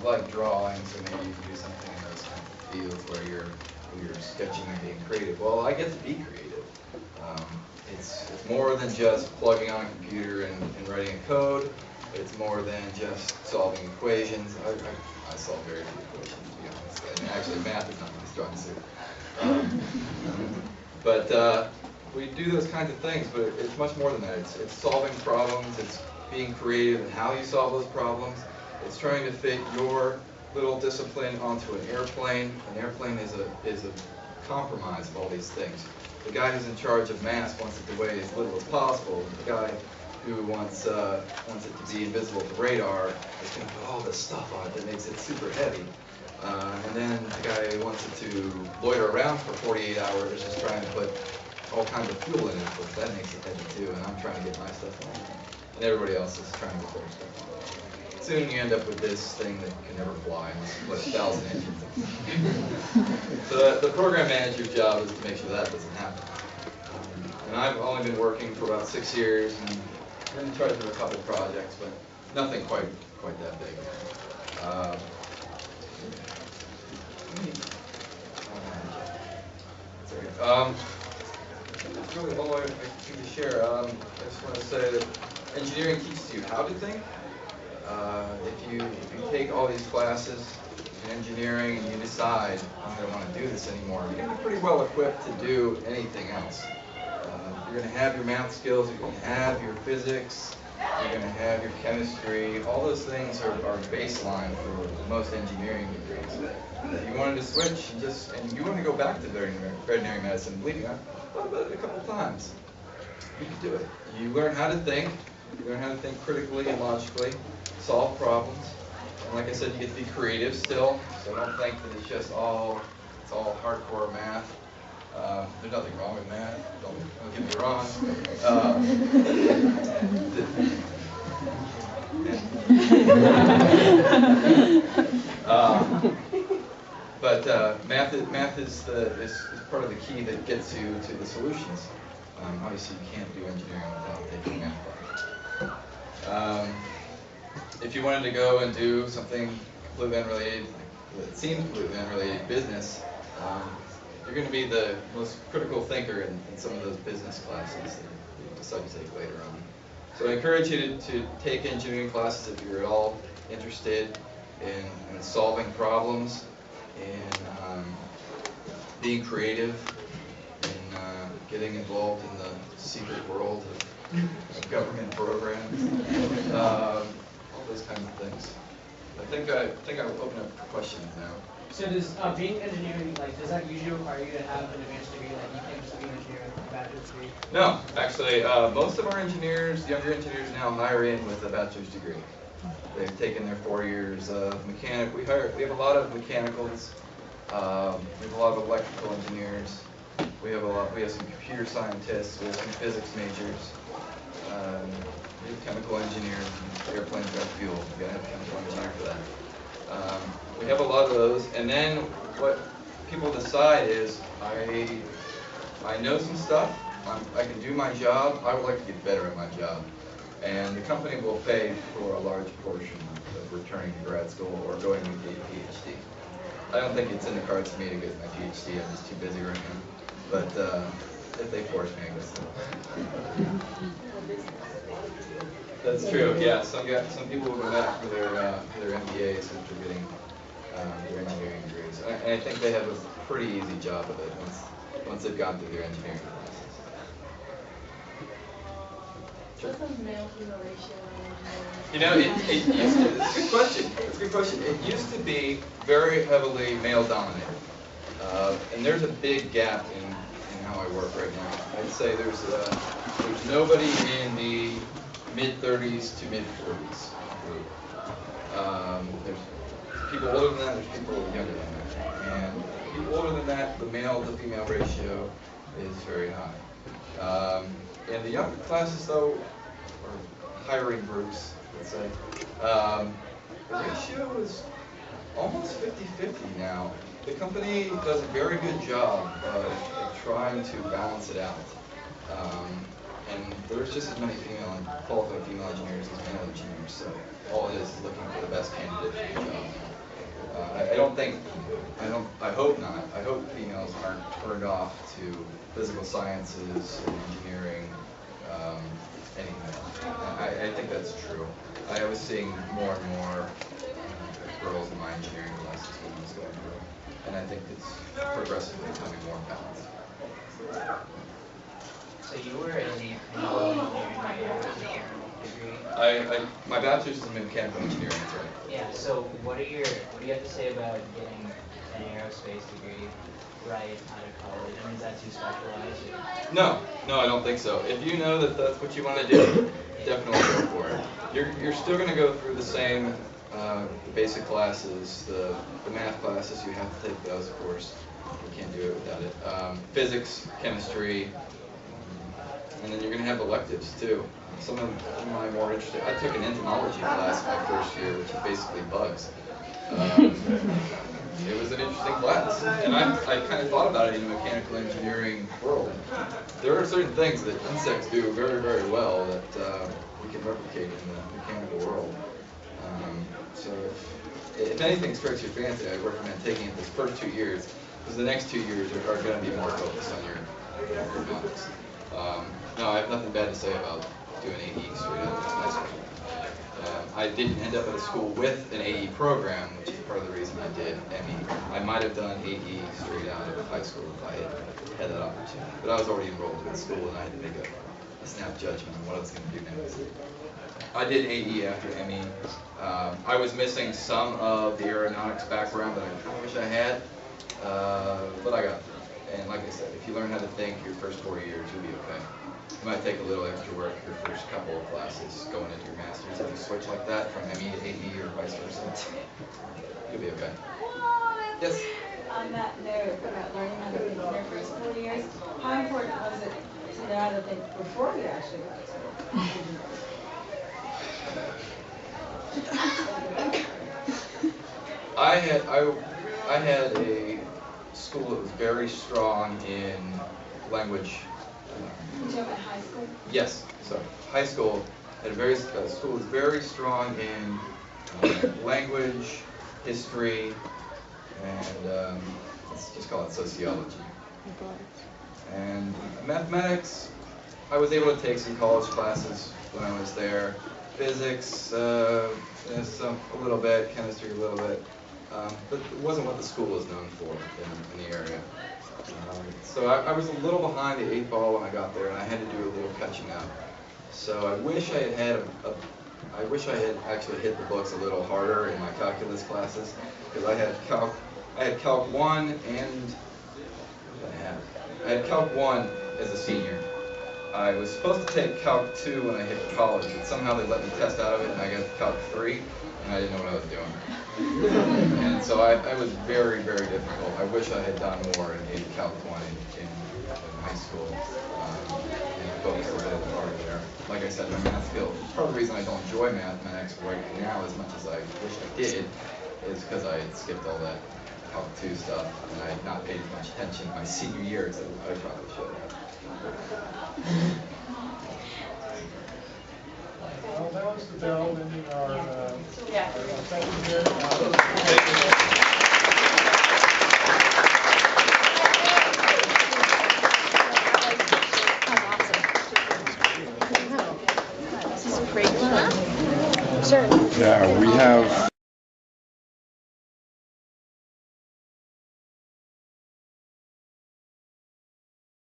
like drawing, so maybe you can do something in those kinds of fields where you're sketching and being creative. Well, I get to be creative. It's more than just plugging on a computer and writing a code. It's more than just solving equations. I solve very few equations, to be honest. And actually, math is not my strong suit. But we do those kinds of things, but it's much more than that. It's solving problems. It's being creative in how you solve those problems. It's trying to fit your little discipline onto an airplane. An airplane is a compromise of all these things. The guy who's in charge of mass wants it to weigh as little as possible. The guy who wants it to be invisible to radar is going to put all this stuff on it that makes it super heavy. And then the guy who wants it to loiter around for 48 hours is just trying to put all kinds of fuel in it, but that makes it heavy too, and I'm trying to get my stuff on it. And everybody else is trying to get their stuff on it. Soon you end up with this thing that can never fly unless you put 1,000 engines in. So the program manager's job is to make sure that doesn't happen. And I've only been working for about 6 years, and I'm in charge of a couple projects, but nothing quite that big. That's really all I can to share. I just want to say that engineering teaches you how to think. If you take all these classes in engineering and you decide, I don't want to do this anymore, you're going to be pretty well equipped to do anything else. You're going to have your math skills, you're going to have your physics, you're going to have your chemistry. All those things are baseline for most engineering degrees. If you wanted to switch and you want to go back to veterinary medicine, believe me, I've thought about it a couple times. You can do it. You learn how to think. You learn how to think critically and logically, solve problems. And like I said, you get to be creative still. So don't think that it's all hardcore math. There's nothing wrong with math. Don't get me wrong. But math is part of the key that gets you to the solutions. Obviously, you can't do engineering without taking math classes. If you wanted to go and do something completely unrelated, that seems completely unrelated, business, you're going to be the most critical thinker in some of those business classes that you decide to take later on. So I encourage you to take engineering classes if you're at all interested in solving problems, in being creative, in getting involved in the secret world of government programs, all those kinds of things. I think I'll open up for questions now. So does being engineering, does that usually require you to have an advanced degree? You can't just be an engineer with a bachelor's degree? No, actually, most of our engineers, younger engineers now hire in with a bachelor's degree. They've taken their 4 years of mechanic. We have a lot of mechanicals. We have a lot of electrical engineers. We have some computer scientists. We have some physics majors. We have chemical engineers. Airplanes got fuel. You gotta have a chemical engineer for that. We have a lot of those, and then what people decide is, I know some stuff, I can do my job, I would like to get better at my job. And the company will pay for a large portion of returning to grad school or going to get a PhD. I don't think it's in the cards for me to get my PhD, I'm just too busy right now. But if they force me, I guess. That's true, yeah. Some people will go back for their MBAs after getting their engineering degrees. And I think they have a pretty easy job of it once they've gone through their engineering classes. Sure. What's the male-female ratio in engineering? You know, it used to, it's a good question. It's a good question. It used to be very heavily male-dominated. And there's a big gap in how I work right now. I'd say there's nobody in the mid-30s to mid-40s group. There's people older than that, there's people younger than that. And people older than that, the male-to-female ratio is very high. In the younger classes, though, or hiring groups, let's say, the ratio is almost 50-50 now. The company does a very good job of trying to balance it out. And there's just as many qualified female engineers as male engineers, so all it is looking for the best candidate for the job. I hope not. I hope females aren't turned off to physical sciences and engineering anymore. I think that's true. I was seeing more and more girls in my engineering classes when I was going through, and I think it's progressively becoming more balanced. So you were in engineering degree? My bachelor's is in mechanical engineering, that's right. Yeah, so what do you have to say about getting an aerospace degree right out of college? I mean, is that too specialized? No, I don't think so. If you know that that's what you want to do, definitely go for it. You're still going to go through the same basic classes, the math classes, you have to take those, of course. You can't do it without it. Physics, chemistry, and then you're going to have electives too. Some of my more interesting, I took an entomology class my first year, which is basically bugs. It was an interesting class, and I kind of thought about it in the mechanical engineering world. There are certain things that insects do very, very well that we can replicate in the mechanical world. So if anything strikes your fancy, I recommend taking it this first 2 years, because the next 2 years are going to be more focused on your economics. No, I have nothing bad to say about doing AE straight out of high school. I didn't end up at a school with an AE program, which is part of the reason I did ME. I might have done AE straight out of high school if I had that opportunity. But I was already enrolled in school, and I had to make a snap judgment on what I was going to do next. I did AE after ME. I was missing some of the aeronautics background that I kind of wish I had, but I got through. And like I said, if you learn how to think your first 4 years, you'll be okay. You might take a little extra work your first couple of classes going into your master's. If you switch like that from ME to AE or vice versa, you'll be okay. Yes? On that note about learning how to think in their first 4 years, how important was it to know how to think before you actually got to school? I had a school that was very strong in language. Did you have a high school? Yes. So high school had school was very strong in language, history, and let's just call it sociology. And mathematics, I was able to take some college classes when I was there. Physics, a little bit, chemistry a little bit, but it wasn't what the school was known for in the area. So I was a little behind the 8 ball when I got there, and I had to do a little catching up. So I wish I had actually hit the books a little harder in my calculus classes, because I had Calc 1 and what did I have? I had Calc 1 as a senior. I was supposed to take Calc 2 when I hit college, but somehow they let me test out of it, and I got Calc 3, and I didn't know what I was doing. And so I was very, very difficult. I wish I had done more in Calc 1 in high school, and focused a little harder there. Like I said, my math skills, part of the reason I don't enjoy mathematics right now as much as I wish I did, is because I had skipped all that Calc 2 stuff, and I had not paid as much attention my senior year as I probably should have. Well, that was the bell ending our second year. This is great. Sure. Yeah, we have